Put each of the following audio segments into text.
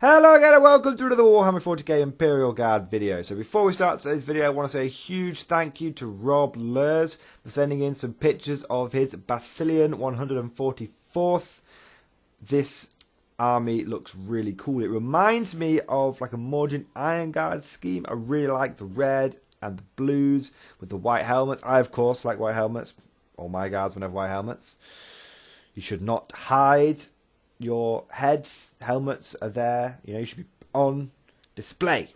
Hello again and welcome to another Warhammer 40k Imperial Guard video. So before we start today's video, I want to say a huge thank you to Rob Lurs for sending in some pictures of his Basilian 144th. This army looks really cool. It reminds me of like a Mordian Iron Guard scheme. I really like the red and the blues with the white helmets. I of course like white helmets. All my guards will have white helmets. You should not hide your heads. Helmets are there. You know, you should be on display.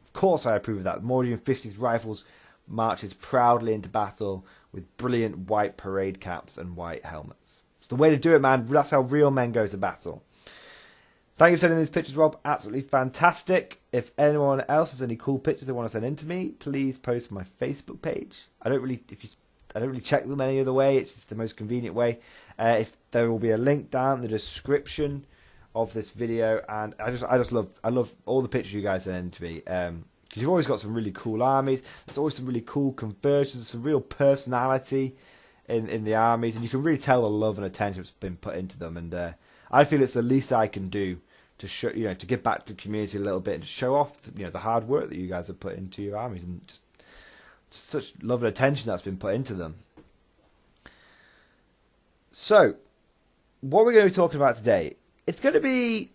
Of course I approve of that. Mordian 50s rifles marches proudly into battle with brilliant white parade caps and white helmets. It's the way to do it, man. That's how real men go to battle. Thank you for sending these pictures, Rob. Absolutely fantastic. If anyone else has any cool pictures they want to send in to me, please post my Facebook page. I don't really check them any other way. It's just the most convenient way. If there will be a link down in the description of this video, and I love all the pictures you guys send in to me. Because you've always got some really cool armies. There's always some really cool conversions, some real personality in the armies, and you can really tell the love and attention that's been put into them. And I feel it's the least I can do to show, to give back to the community a little bit and to show off, the hard work that you guys have put into your armies, and just such love and attention that's been put into them. So, what we're going to be talking about today, it's going to be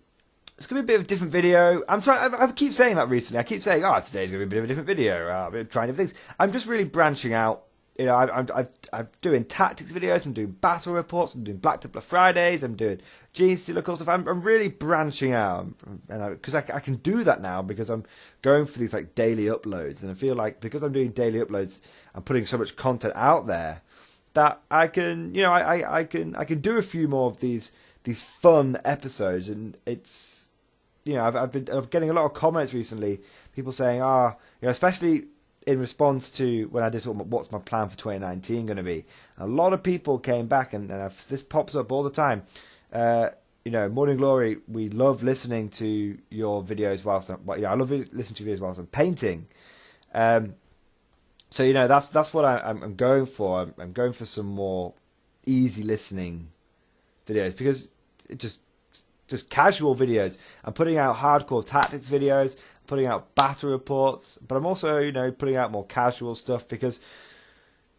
a bit of a different video. I keep saying that recently. I keep saying, today's going to be a bit of a different video. I'm trying different things. I'm just really branching out. I'm doing tactics videos. I'm doing battle reports. I'm doing Black Templar Fridays. I'm doing Genestealer cool stuff. I'm really branching out, because I can do that now because I'm going for these like daily uploads, and I feel like because I'm doing daily uploads, I'm putting so much content out there that I can, I can do a few more of these fun episodes, and it's, I've been getting a lot of comments recently, people saying, especially in response to when I did what's my plan for 2019 going to be. A lot of people came back, and this pops up all the time. Morning Glory, we love listening to your videos whilst I love listening to your videos whilst I'm painting. So that's what I'm going for. I'm going for some more easy listening videos, because it just casual videos. I'm putting out hardcore tactics videos, putting out battle reports, but I'm also putting out more casual stuff, because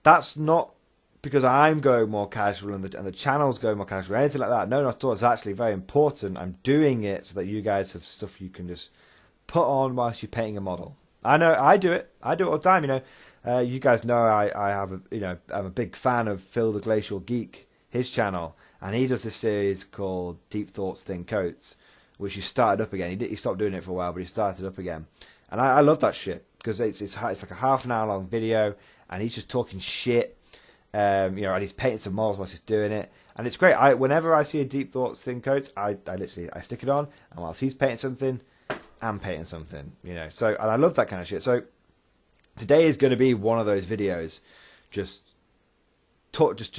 that's not because I'm going more casual and the channel's going more casual or anything like that. No, not at all. It's actually very important. I'm doing it so that you guys have stuff you can just put on whilst you're painting a model. I know I do it. I do it all the time. You guys know I have I'm a big fan of Phil the Glacial Geek, his channel, and he does this series called Deep Thoughts Thin Coats, which he started up again. He stopped doing it for a while, but he started up again, and I love that shit, because it's like a half an hour long video, and he's just talking shit, and he's painting some models whilst he's doing it, and it's great. Whenever I see a Deep Thoughts Thin Coats, I literally stick it on, and whilst he's painting something, I'm painting something, So, and I love that kind of shit. So today is going to be one of those videos, just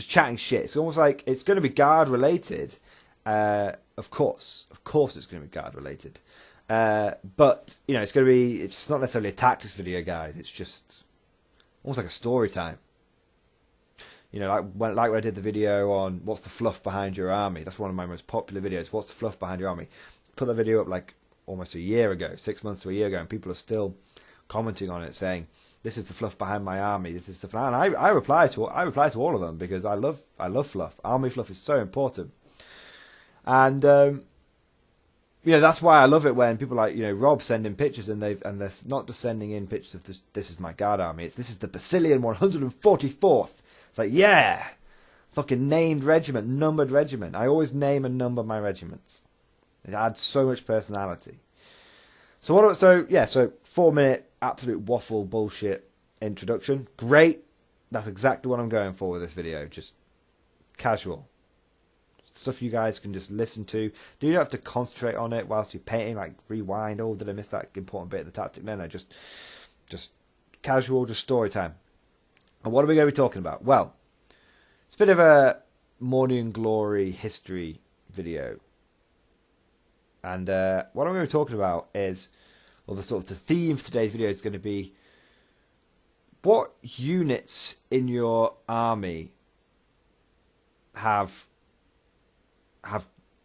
chatting shit. It's almost like it's going to be guard related. Of course it's going to be guard related. But it's not necessarily a tactics video, guys. It's just almost like a story time. Like when I did the video on what's the fluff behind your army. That's one of my most popular videos. What's the fluff behind your army? Put that video up like almost a year ago, 6 months to a year ago, and people are still commenting on it, saying this is the fluff behind my army. This is stuff, and I reply to all of them, because I love fluff. Army fluff is so important, and that's why I love it when people like Rob send in pictures, and they're not just sending in pictures of this is my guard army. This is the Basilian 144th. It's like, yeah, fucking named regiment, numbered regiment. I always name and number my regiments. It adds so much personality. So 4-minute absolute waffle bullshit introduction. Great. That's exactly what I'm going for with this video. Just casual stuff you guys can just listen to. Do you not have to concentrate on it whilst you're painting? Like rewind. Oh, did I miss that important bit of the tactic? No, just casual, just story time. And what are we going to be talking about? Well, it's a bit of a Morning Glory history video. And what I'm going to be talking about is, the theme for today's video is going to be what units in your army have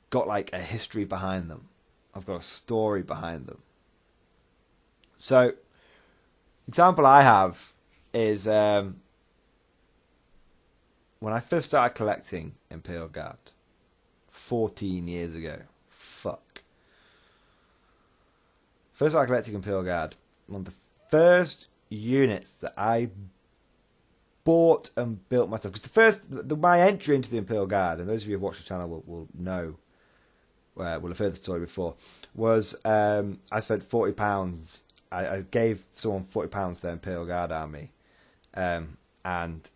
got like a history behind them. I've got a story behind them. So, example I have is when I first started collecting Imperial Guard 14 years ago. Fuck. First started collecting Imperial Guard. One of the first units that I bought and built myself. Because my entry into the Imperial Guard, and those of you who've watched the channel will know, will have heard the story before, was I spent £40. I gave someone £40 to their Imperial Guard army, and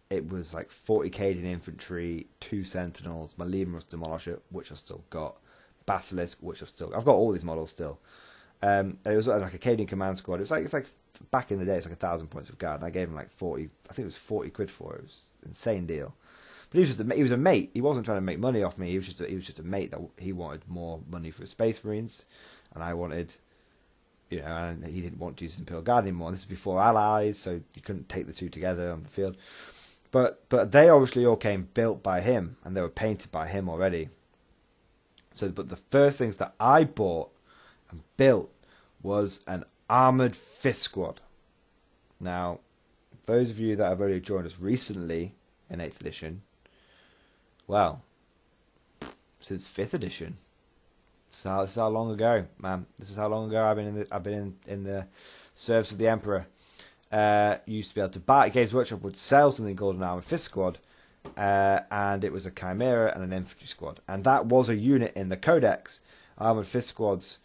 it was like 40 Cadian infantry, 2 Sentinels, my Leman Russ Demolisher, which I've still got, Basilisk, which I've got all these models still. And it was like a Cadian command squad. It's like back in the day, it's like 1,000 points of guard, and I gave him like 40. I think it was 40 quid for it. It was an insane deal. But he was a mate. He wasn't trying to make money off me. He was just a mate that he wanted more money for his Space Marines, and I wanted, and he didn't want to use his Imperial Guard anymore. This is before Allies, so you couldn't take the two together on the field. But they obviously all came built by him, and they were painted by him already. So, but the first things that I bought and built was an armoured fist squad. Now, those of you that have only joined us recently in 8th edition, well, since 5th edition. This is how long ago, man. This is how long ago I've been in the service of the Emperor. You used to be able to buy. Games Workshop would sell something called an armoured fist squad, and it was a Chimera and an infantry squad, and that was a unit in the Codex. Armoured fist squads.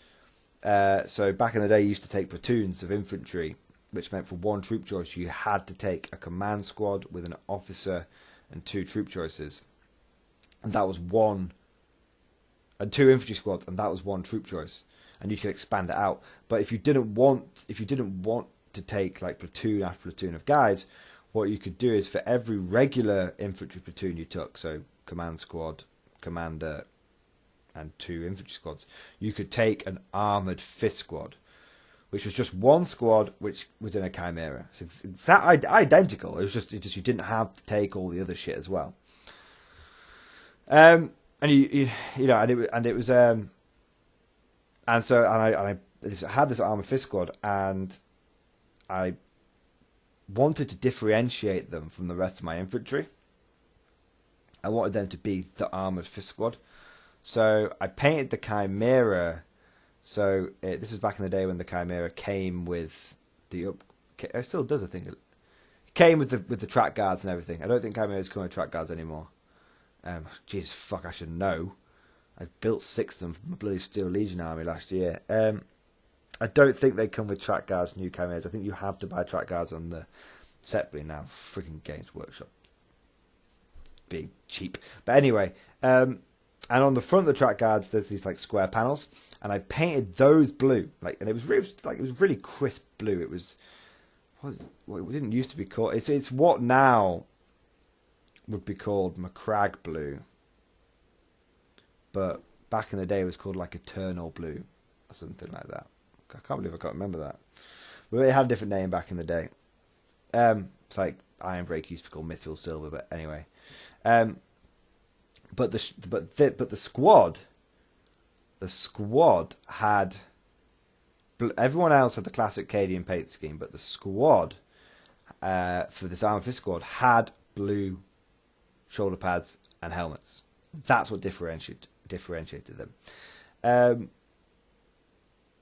So back in the day, you used to take platoons of infantry, which meant for one troop choice you had to take a command squad with an officer and 2 troop choices, and that was one. And 2 infantry squads, and that was 1 troop choice, and you could expand it out. But if you didn't want to take like platoon after platoon of guys, what you could do is for every regular infantry platoon you took, so command squad, commander, and 2 infantry squads, you could take an armoured fist squad, which was just 1 squad which was in a Chimera. So it's identical. It was just you didn't have to take all the other shit as well. And I had this armoured fist squad, and I wanted to differentiate them from the rest of my infantry. I wanted them to be the armoured fist squad, so I painted the Chimera. So this was back in the day when the Chimera came with it still does, I think. It came with the track guards and everything. I don't think Chimeras come with track guards anymore. Jesus fuck, I should know. I built 6 of them from the Bloody Steel Legion army last year. I don't think they come with track guards, new Chimeras. I think you have to buy track guards on the separately now. Freaking Games Workshop. It's being cheap. But anyway, and on the front of the track guards, there's these like square panels, and I painted those blue. And it was really crisp blue. It didn't used to be called. It's what now would be called Macragge blue, but back in the day it was called like Eternal blue or something like that. I can't believe I can't remember that, but it had a different name back in the day. It's like Ironbreak used to be called Mithril silver, but anyway. But the squad had, everyone else had the classic Cadian paint scheme, but the squad for this armoured fist squad had blue shoulder pads and helmets. That's what differentiated them.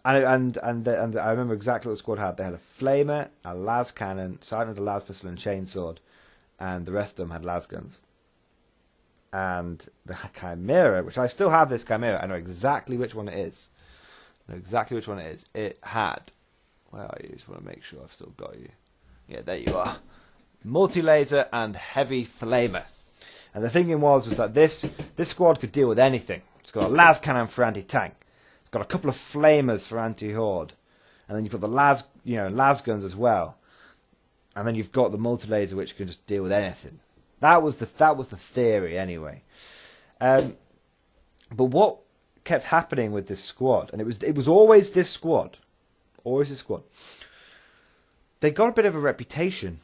And I remember exactly what the squad had. They had a flamer, a las cannon, sergeant with a las pistol and chainsword, and the rest of them had las guns. And the Chimera, which I still have this Chimera, I know exactly which one it is. It had, where are you? Just want to make sure I've still got you. Yeah, there you are. Multi-laser and heavy flamer. And the thinking was that this squad could deal with anything. It's got a las cannon for anti-tank. It's got a couple of flamers for anti-horde, and then you've got the las guns as well. And then you've got the multi-laser, which can just deal with anything. That was the theory anyway. But what kept happening with this squad, and it was always this squad, they got a bit of a reputation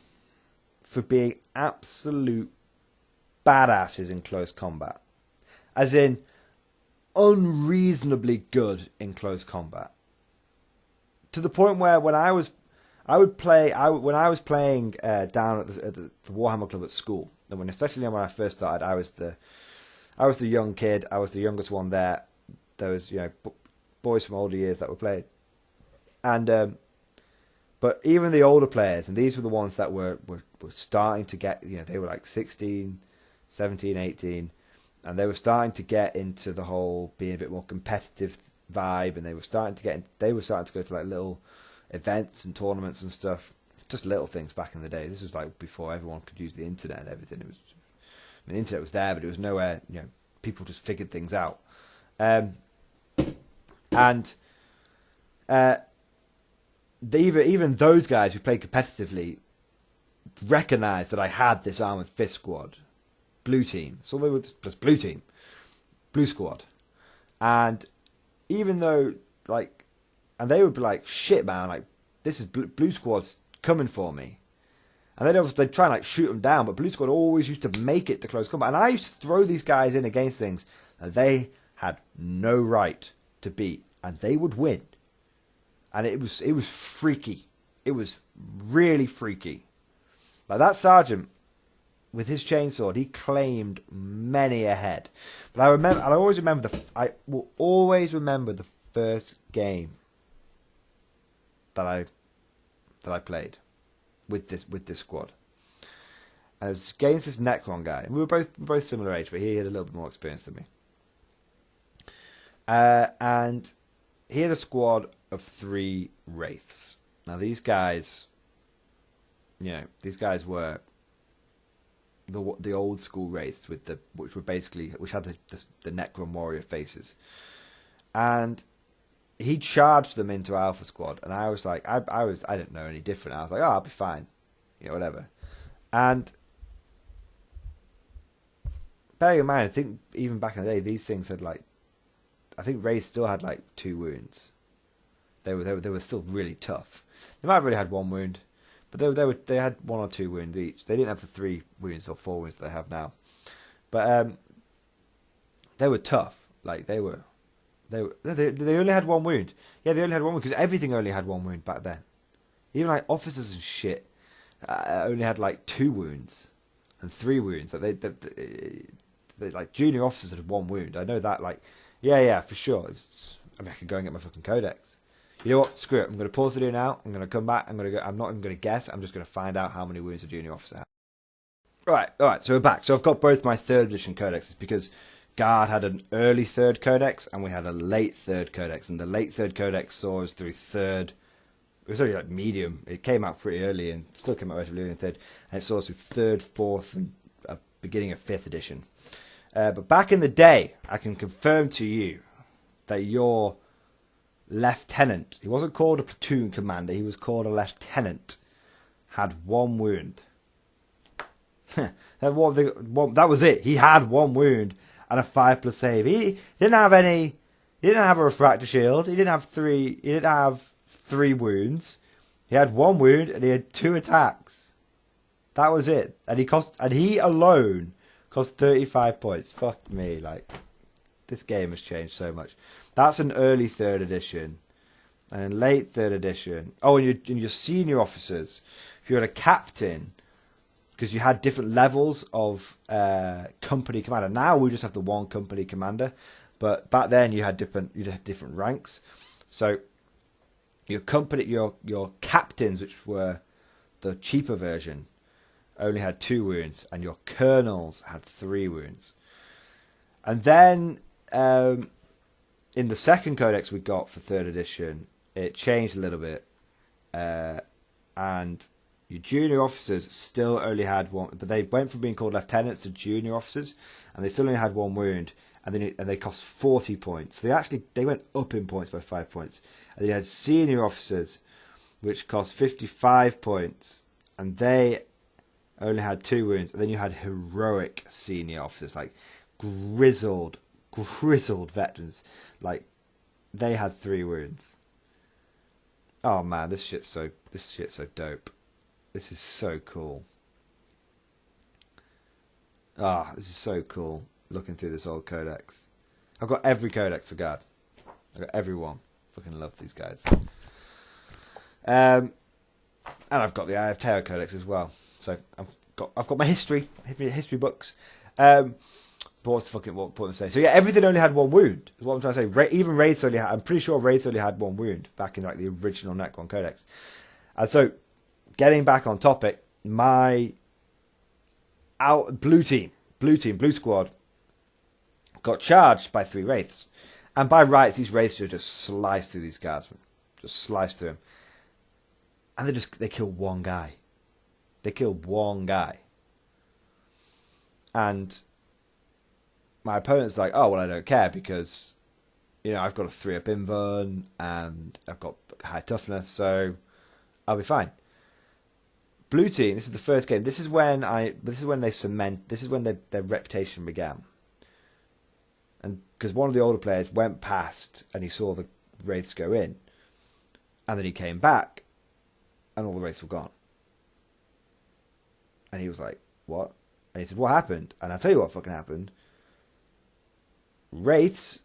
for being absolute badasses in close combat. As in, unreasonably good in close combat. To the point where when I was playing down at the Warhammer Club at school, and especially when I first started, I was the young kid. I was the youngest one there. There was boys from older years that were playing, and but even the older players, and these were the ones that were starting to get, they were like 16, 17, 18, and they were starting to get into the whole being a bit more competitive vibe, and they were starting to go to like little events and tournaments and stuff, just little things back in the day. This was like before everyone could use the internet and everything. The internet was there, but it was nowhere. People just figured things out, even those guys who played competitively recognised that I had this Armoured Fist squad, blue team. So they were just blue team, blue squad, and even though and they would be like, shit, man, like this is blue squad's coming for me, and they'd try and shoot them down, but blue squad always used to make it to close combat, and I used to throw these guys in against things that they had no right to beat, and they would win. And it was freaky. It was really freaky. Like that sergeant with his chainsword, he claimed many a head. But I will always remember the first game that I played with this squad. And it was against this Necron guy. And we were both similar age, but he had a little bit more experience than me. And he had a squad of 3 wraiths. Now these guys were the old school wraiths which had the Necron warrior faces, and he charged them into Alpha Squad, and I was like, I didn't know any different. I was like, oh, I'll be fine, whatever. And bearing in mind, I think even back in the day, these things had I think wraiths still had 2 wounds. They were still really tough. They might have really had 1 wound, but they had 1 or 2 wounds each. They didn't have the 3 wounds or 4 wounds that they have now, but they were tough. They only had 1 wound. Yeah, they only had 1 wound because everything only had 1 wound back then. Even officers and shit only had 2 wounds and 3 wounds. They junior officers had 1 wound. I know that. Yeah, for sure. I could go and get my fucking codex. You know what? Screw it. I'm going to pause the video now. I'm going to come back. I'm not even going to guess. I'm just going to find out how many wounds a junior officer had. Alright, so we're back. So I've got both my 3rd edition codexes because Guard had an early 3rd codex and we had a late 3rd codex. And the late 3rd codex saw us through 3rd. It was only medium. It came out pretty early and still came out relatively early in 3rd. And it saw us through 3rd, 4th, and beginning of 5th edition. But back in the day, I can confirm to you that your lieutenant, he wasn't called a platoon commander, he was called a lieutenant, had 1 wound. That was it. He had 1 wound and a 5+ save. He didn't have any. He didn't have a refractor shield. He didn't have 3 wounds. He had 1 wound and he had 2 attacks. That was it. And he alone cost 35 points. Fuck me, this game has changed so much. That's an early 3rd edition. And in late 3rd edition... Oh, and your senior officers, if you had a captain, because you had different levels of company commander. Now we just have the 1 company commander. But back then you had different ranks. So your captains, which were the cheaper version, only had 2 wounds. And your colonels had 3 wounds. And then... in the 2nd codex we got for 3rd edition, it changed a little bit, and your junior officers still only had 1, but they went from being called lieutenants to junior officers, and they still only had 1 wound, and they cost 40 points. They went up in points by 5 points, and then you had senior officers, which cost 55 points, and they only had 2 wounds, and then you had heroic senior officers, grizzled veterans, they had 3 wounds. Oh man, this shit's so dope. This is so cool. This is so cool looking through this old codex. I've got every codex for Guard. I've got every one. Fucking love these guys. And I've got the Eye of Terror codex as well. So I've got my history books. But what's the fucking what point to say? So yeah, everything only had one wound. Is what I'm trying to say. Even Wraiths only had. I'm pretty sure Wraiths only had one wound back in like the original Necron codex. And so, getting back on topic, my blue squad got charged by 3 Wraiths, and by rights these Wraiths should just slice through these guardsmen, just slice through them, and they kill one guy. They killed one guy, and my opponent's like, oh well, I don't care because I've got a 3-up invuln and I've got high toughness, so I'll be fine. Blue team, this is the first game. This is when their reputation began. And because one of the older players went past and he saw the Wraiths go in, and then he came back and all the Wraiths were gone. And he was like, what? And he said, what happened? And I'll tell you what fucking happened. Wraiths,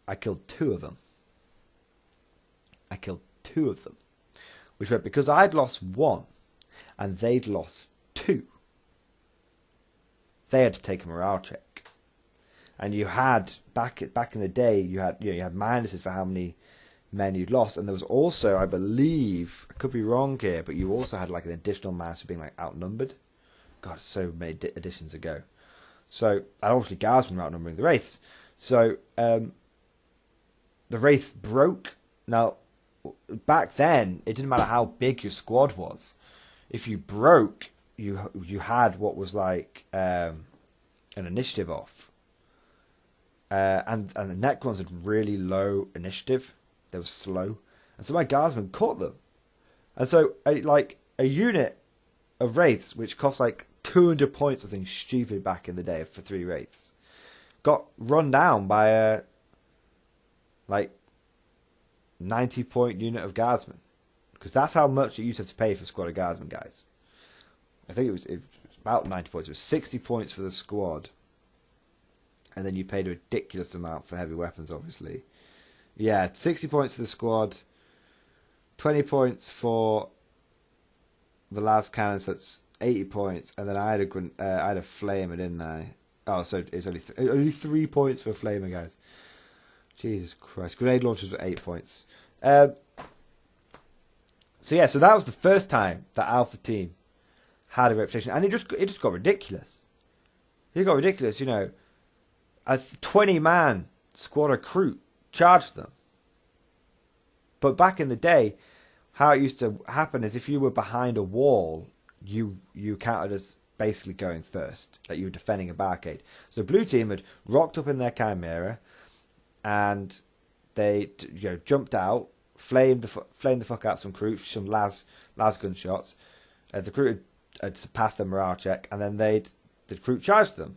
I killed 2 of them. Which meant because I'd lost 1 and they'd lost 2, they had to take a morale check. And you had back in the day, you had minuses for how many men you'd lost, and there was also, I believe, I could be wrong here, but you also had like an additional minus for being like outnumbered. God, so many editions ago. So, and obviously Guardsmen were outnumbering the Wraiths. So the Wraiths broke. Now, back then, it didn't matter how big your squad was. If you broke, you had what was like an initiative off. And the Necrons had really low initiative. They were slow. And so my Guardsmen caught them. And so a unit of Wraiths, which cost like 200 points or something stupid back in the day for 3 Wraiths, got run down by a 90-point unit of Guardsmen. Because that's how much you used to have to pay for a squad of Guardsmen, guys. I think it was about 90 points. It was 60 points for the squad. And then you paid a ridiculous amount for heavy weapons, obviously. Yeah, 60 points for the squad. 20 points for the last cannon, so that's 80 points. And then I had a flamer, didn't I? Oh, so it's only 3 points for a flamer, guys. Jesus Christ. Grenade launchers were 8 points. So that was the first time that Alpha Team had a reputation. And it just got ridiculous. It got ridiculous, A 20-man squad of Kroot charged them. But back in the day, how it used to happen is if you were behind a wall, you counted as basically going first. Like you were defending a barricade. So Blue Team had rocked up in their Chimera, and they jumped out, flamed the fuck out some Kroot, some las gunshots. The Kroot had passed their morale check, and then the Kroot charged them.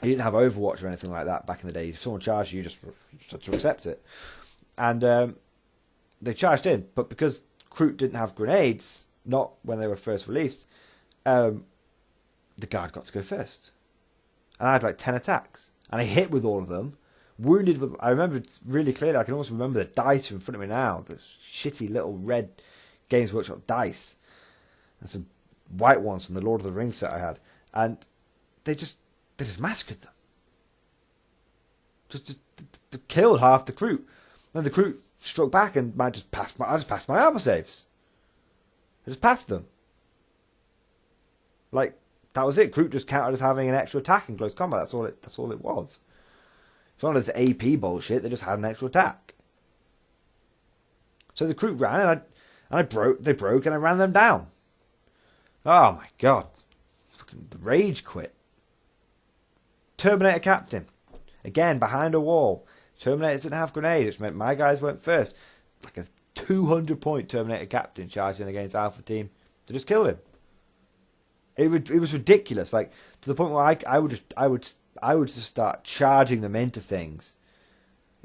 You didn't have Overwatch or anything like that back in the day. If someone charged you, just had to accept it. And they charged in, but because Kroot didn't have grenades, not when they were first released, the guard got to go first. And I had like 10 attacks. And I hit with all of them. Wounded with... I remember it really clearly. I can almost remember the dice in front of me now. The shitty little red Games Workshop dice. And some white ones from the Lord of the Rings set I had. And they just massacred them. Just killed half the Kroot. Then the Kroot struck back and I just passed my armor saves. I just passed them. Like, that was it. Kroot just counted as having an extra attack in close combat. That's all it was. It's not this AP bullshit. They just had an extra attack. So the Kroot ran and they broke and I ran them down. Oh my god. Fucking the rage quit. Terminator Captain. Again, behind a wall. Terminators didn't have grenades, which meant my guys went first. Like a 200-point Terminator Captain charging against Alpha Team. They just killed him. It was ridiculous. Like, to the point where I would just start charging them into things.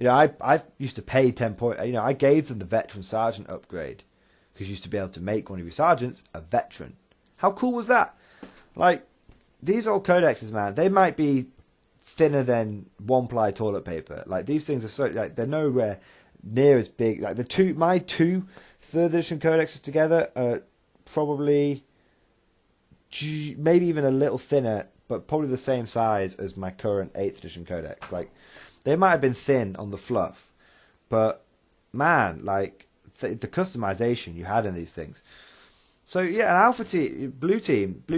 I used to pay 10 points. I gave them the Veteran Sergeant upgrade. Because you used to be able to make one of your sergeants a veteran. How cool was that? Like, these old codexes, man, they might be thinner than one-ply toilet paper. Like, these things are so, like, they're nowhere near as big. Like, my two 3rd edition codexes together are probably maybe even a little thinner, but probably the same size as my current 8th edition codex. Like, they might have been thin on the fluff, but man, like, the customization you had in these things. So yeah, an alpha team, blue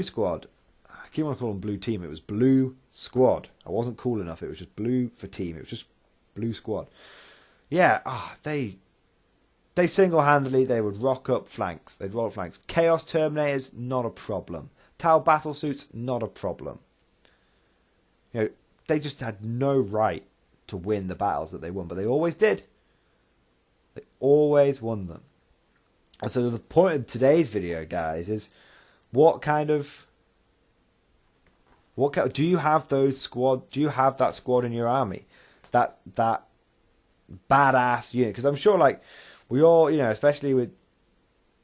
squad. I keep on calling them blue team. It was blue squad. I wasn't cool enough. It was just blue for team. It was just blue squad. Yeah, they single-handedly, they would rock up flanks. They'd roll up flanks. Chaos Terminators, not a problem. Tau battle suits, not a problem. You know, they just had no right to win the battles that they won, but they always did. They always won them. And so the point of today's video, guys, is do you have those squad? Do you have that squad in your army? That badass unit? Because I'm sure, like, we all, you know, especially with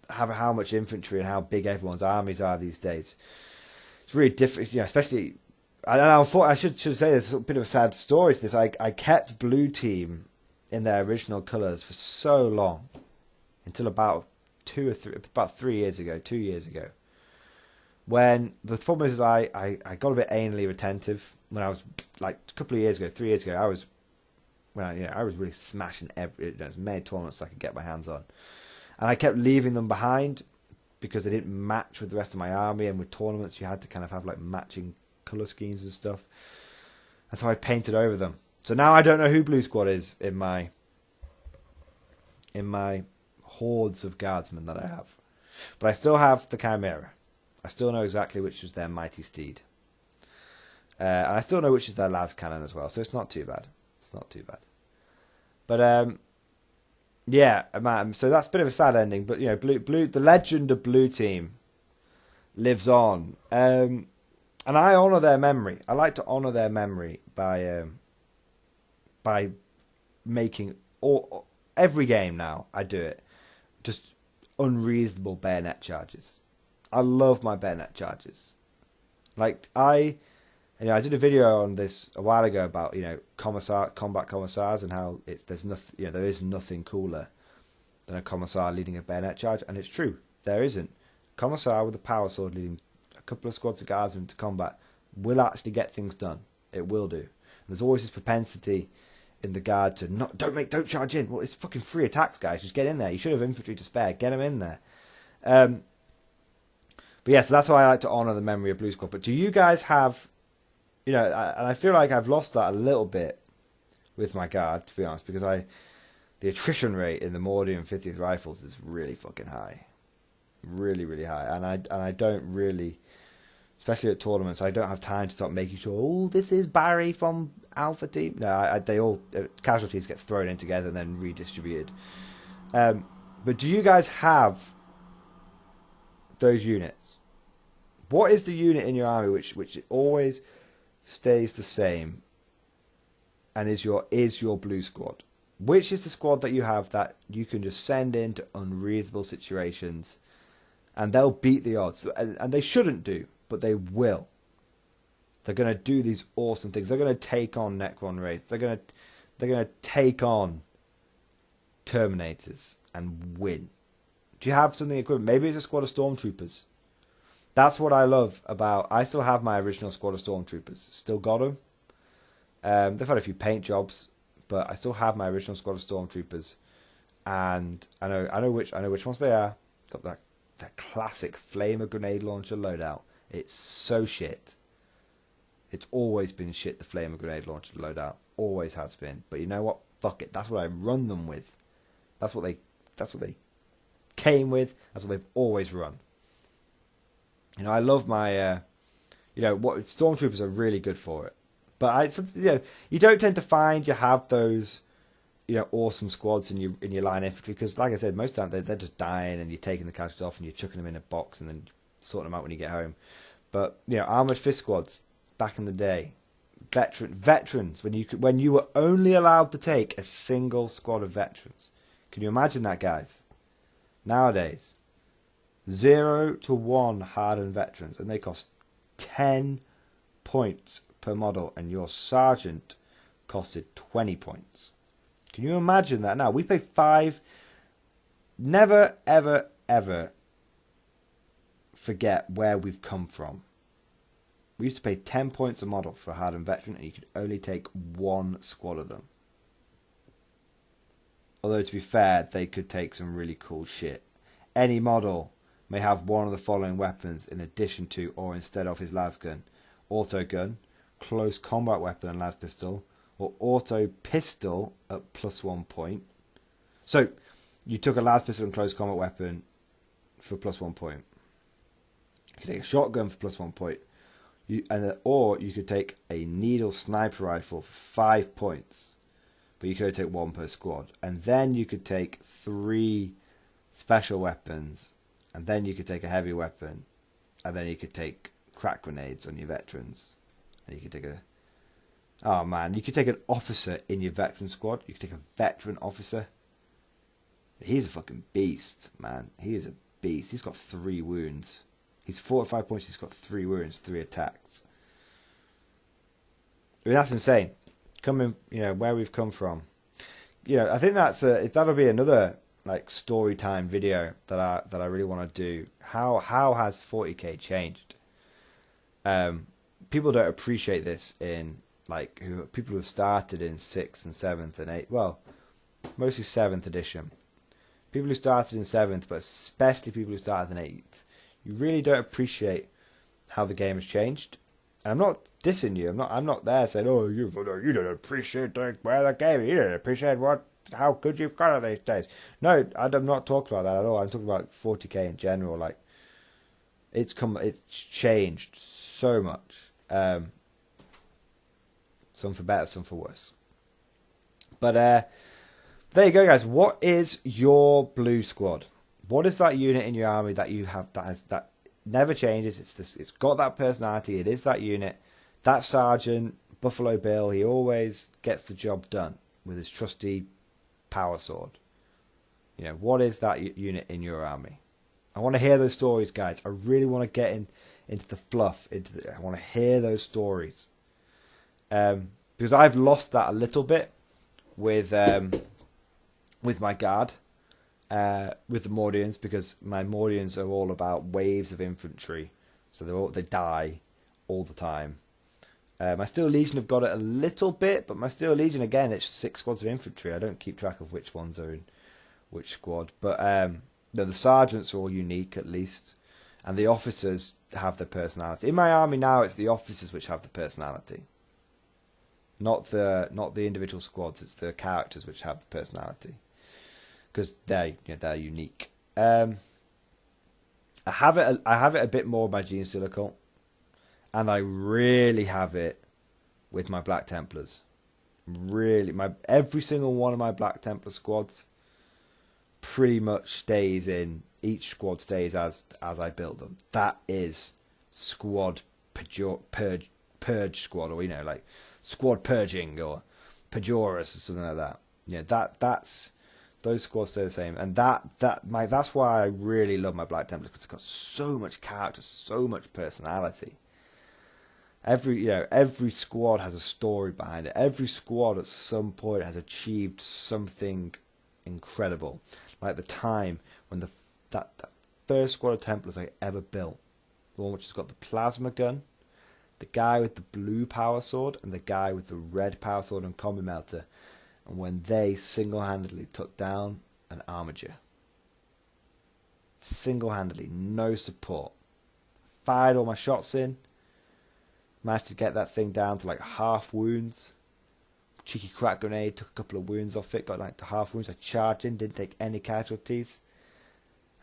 how much infantry and how big everyone's armies are these days, it's really different. You know, especially, I should say there's a bit of a sad story to this. I kept blue team in their original colours for so long, until about 2 years ago, when the problem is I got a bit anally retentive when I was, like, a couple of years ago, 3 years ago. I was really smashing as many tournaments as I could get my hands on, and I kept leaving them behind because they didn't match with the rest of my army. And with tournaments, you had to kind of have, like, matching colour schemes and stuff, and so I painted over them. So now I don't know who blue squad is in my hordes of guardsmen that I have, but I still have the Chimera. I still know exactly which is their mighty steed, and I still know which is their las cannon as well. So it's not too bad. But yeah, man. So that's a bit of a sad ending. But, you know, blue. The legend of blue team lives on, and I honour their memory. I like to honour their memory by making every game now. I do it. Just unreasonable bayonet charges. I love my bayonet charges. Like, I did a video on this a while ago about, you know, combat commissars, and how there is nothing cooler than a commissar leading a bayonet charge, and it's true, there isn't. Commissar with a power sword leading a couple of squads of guardsmen to combat will actually get things done. It will do. And there's always this propensity in the guard to don't charge in. Well, it's fucking 3 attacks, guys. Just get in there. You should have infantry to spare. Get them in there. But yeah, so that's why I like to honour the memory of blue squad. But do you guys have, you know, and I feel like I've lost that a little bit with my guard, to be honest, because the attrition rate in the Mordian 50th rifles is really fucking high. Really, really high. And I don't really, especially at tournaments, I don't have time to start making sure, this is Barry from Alpha Team. No, they all, casualties get thrown in together and then redistributed. But do you guys have those units? What is the unit in your army which always stays the same and is your blue squad? Which is the squad that you have that you can just send into unreasonable situations and they'll beat the odds? And they shouldn't do, but they will. They're going to do these awesome things. They're going to take on Necron Wraith. They're going to take on Terminators and win. Do you have something equivalent? Maybe it's a squad of Stormtroopers. That's what I love about... I still have my original squad of Stormtroopers. Still got them. They've had a few paint jobs, but I still have my original squad of Stormtroopers. And I know which ones they are. Got that classic Flamer grenade launcher loadout. It's so shit. It's always been shit, the Flamer grenade launcher loadout. Always has been. But you know what? Fuck it. That's what I run them with. That's what they came with. That's what they've always run. You know, I love my, Stormtroopers are really good for it. But you don't tend to find you have those, awesome squads in your line infantry, because, like I said, most of the time they're just dying, and you're taking the casualties off and you're chucking them in a box and then sorting them out when you get home. But armored fist squads back in the day, veterans when you were only allowed to take a single squad of veterans. Can you imagine that, guys? Nowadays, 0 to 1 hardened veterans, and they cost 10 points per model, and your sergeant costed 20 points. Can you imagine that? Now, we pay 5. Never, ever, ever forget where we've come from. We used to pay 10 points a model for a hardened veteran, and you could only take 1 squad of them. Although, to be fair, they could take some really cool shit. Any model may have one of the following weapons in addition to or instead of his las gun: auto gun, close combat weapon and las pistol, or auto pistol at +1 point. So, you took a las pistol and close combat weapon for +1 point. You could take a shotgun for +1 point. Or you could take a needle sniper rifle for 5 points. But you could only take 1 per squad. And then you could take 3 special weapons. And then you could take a heavy weapon. And then you could take crack grenades on your veterans. And you could take a... Oh man, you could take an officer in your veteran squad. You could take a veteran officer. He's a fucking beast, man. He is a beast. He's got 3 wounds. He's 45 points. He's got 3 wounds, 3 attacks. I mean, that's insane. Coming, where we've come from. I think that'll be another like story time video that I really want to do. How has 40k changed? People don't appreciate this in people who have started in 6th and 7th and 8th. Well, mostly 7th edition. People who started in 7th, but especially people who started in 8th. You really don't appreciate how the game has changed. And I'm not dissing you. I'm not there saying, oh, you don't appreciate where the game. You don't appreciate how good you've got it these days. No, I'm not talking about that at all. I'm talking about 40k in general. Like, it's changed so much. Some for better, some for worse. But there you go, guys. What is your blue squad? What is that unit in your army that you have that never changes? It's got that personality. It is that unit. That sergeant, Buffalo Bill, he always gets the job done with his trusty power sword. What is that unit in your army? I want to hear those stories, guys. I really want to get into the fluff. I want to hear those stories. Because I've lost that a little bit with my guard. With the Mordians, because my Mordians are all about waves of infantry, so they die all the time. My Steel Legion have got it a little bit, but my Steel Legion, again, it's 6 squads of infantry. I don't keep track of which ones are in which squad, but the sergeants are all unique at least, and the officers have their personality. In my army now, it's the officers which have the personality, not the individual squads. It's the characters which have the personality. Because they're unique. I have it a bit more with my Gene Stealer cult, and I really have it with my Black Templars. Really, every single one of my Black Templar squads pretty much stays in. Each squad stays as I build them. That is squad purge squad, or like squad purging or Pejorus or something like that. That's. Those squads stay the same, and that's why I really love my Black Templars, because it's got so much character, so much personality. Every squad has a story behind it. Every squad at some point has achieved something incredible, like the time when that first squad of Templars I ever built, the one which has got the plasma gun, the guy with the blue power sword, and the guy with the red power sword and combi melter. And when they single-handedly took down an armature. Single-handedly, no support. Fired all my shots in. Managed to get that thing down to like half wounds. Cheeky crack grenade, took a couple of wounds off it, got like to half wounds. I charged in, didn't take any casualties.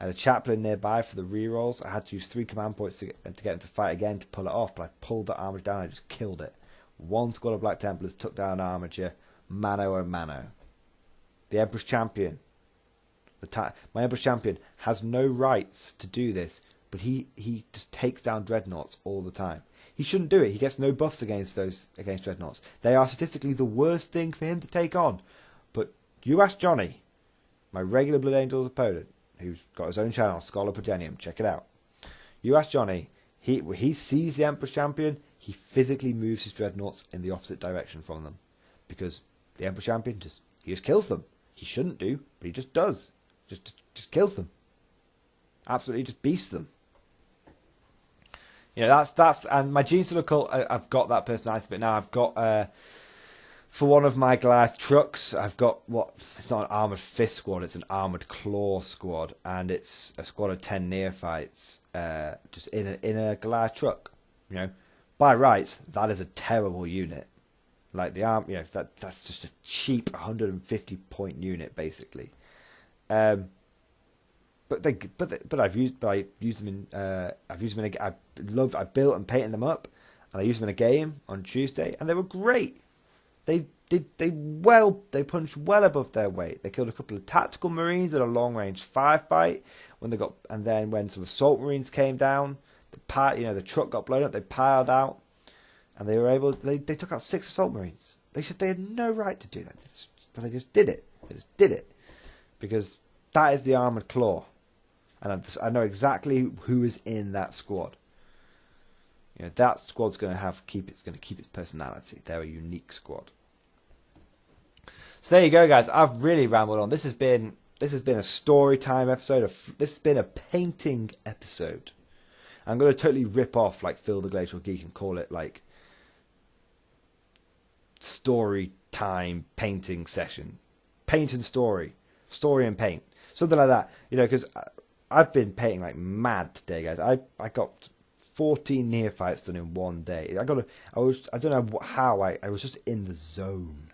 I had a chaplain nearby for the rerolls. I had to use 3 command points to get him to fight again to pull it off, but I pulled the armature down, I just killed it. 1 squad of Black Templars took down an armature. Mano a mano. The Emperor's Champion. My Emperor's Champion has no rights to do this, but he just takes down dreadnoughts all the time. He shouldn't do it. He gets no buffs against dreadnoughts. They are statistically the worst thing for him to take on. But you ask Johnny, my regular Blood Angels opponent, who's got his own channel, Scholar Progenium, check it out. You ask Johnny, he sees the Emperor's Champion, he physically moves his dreadnoughts in the opposite direction from them, because the Emperor's Champion just kills them. He shouldn't do, but he just does. Just kills them. Absolutely, just beasts them. You know, that's and my Genius of the Occult, I've got that personality, but now I've got for one of my Goliath trucks, I've got it's not an armoured fist squad, it's an armoured claw squad, and it's a squad of 10 neophytes, just in a Goliath truck. You know, by rights, that is a terrible unit. Like the arm, you know, that's just a cheap 150 point unit basically. But I used them in I built and painted them up, and I used them in a game on Tuesday, and they were great. They punched well above their weight. They killed a couple of tactical marines at a long range 5-bite and then when some assault marines came down, the truck got blown up. They piled out, and they took out 6 assault marines. They had no right to do that, but they just did it. They just did it because that is the armored claw, and I know exactly who is in that squad. You know, that squad's going to keep its personality. They're a unique squad. So there you go, guys. I've really rambled on. This has been a story time episode. This has been a painting episode. I'm going to totally rip off like Phil the Glacial Geek and call it like story time painting session. Paint and story and paint, something like that. You know, because I've been painting like mad today, guys. I got 14 neophytes done in one day. I don't know how I was just in the zone.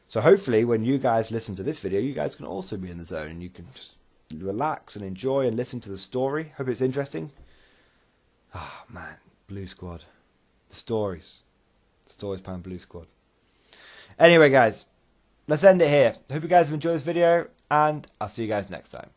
So hopefully when you guys listen to this video, you guys can also be in the zone, and you can just relax and enjoy and listen to the story. Hope it's interesting. Oh man, Blue Squad. The stories behind Blue Squad. Anyway, guys, let's end it here. Hope you guys have enjoyed this video, and I'll see you guys next time.